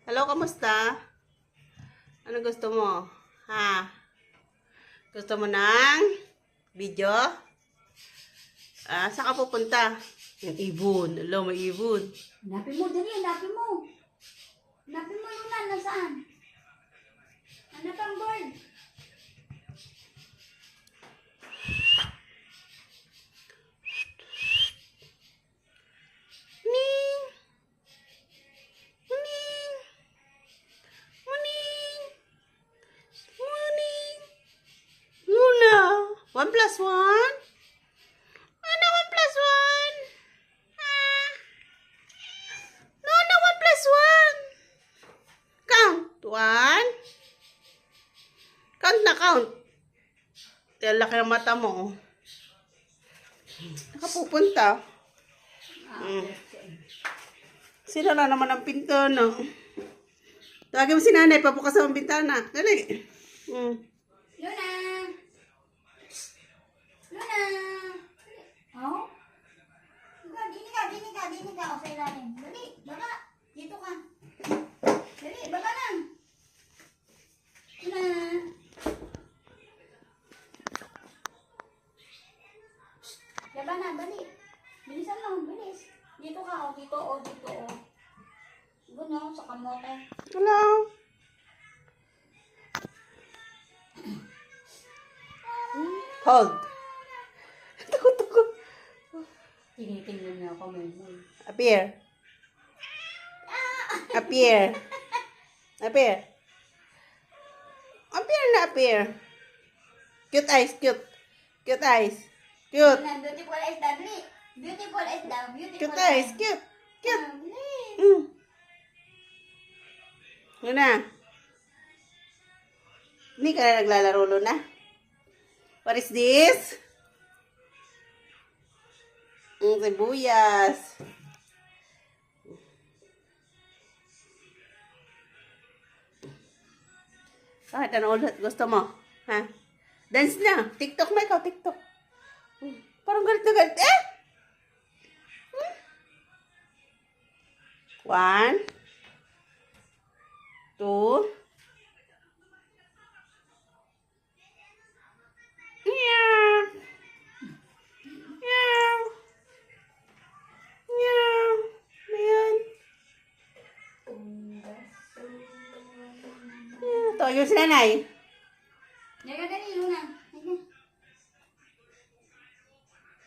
Hello, kamusta? Ano gusto mo? Ha? Gusto mo ng video? Saan ka pupunta? Yung ibon. Hello, may ibon. Hanapin mo, dali, hanapin mo. Hanapin mo, Luna, nasaan? Hanap ang bird. Muning! Muning! Muning! Muning! Luna! 1 plus 1? Ano 1 plus 1? Luna, 1 plus 1? Count. 1. Count na count. Kaya laki ang mata mo. Nakapupunta. Sino na naman ang pinto, no? Tawagin mo si nanay, pabukas ang bintana. Dali. Luna! Luna! Oh? Dini ka. O, sa ilalim. Dali, baka. Dito ka. Dali, baka lang. Luna! Laban na, dali. Bilisan mo, bilis. Dito ka, o. Dito, o. Guno, sa kamote. Hello. Hold. Takot. Tinitingnan niya ako, Melmoy. Appear. Appear. Appear. Appear na appear. Cute eyes, cute. Cute eyes. Cute. Beautiful eyes, dali. Beautiful eyes daw. Beautiful Cute eyes, cute. Cute. Luna. Hindi ka na naglalaro, Luna. What is this? Sibuyas. Kahit ano ulit gusto mo? Ha? Dance na. TikTok na ikaw, TikTok. Parang galit na galit. 1, 2. Meow. Meow. Meow. Ayan. Ito, yung si nanay. Jaga dali, Luna.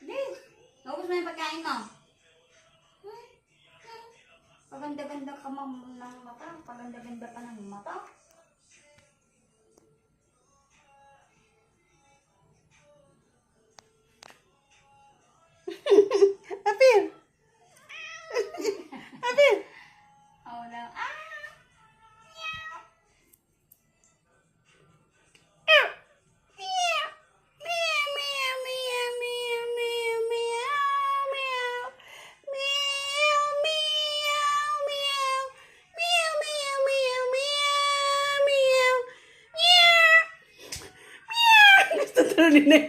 Dali. Naubos mo yung pagkain mo. Paganda-ganda ka ng mata. Paganda-ganda ka ng mata. Apir. Apir. Oo lang. Gusto turo ni Nay.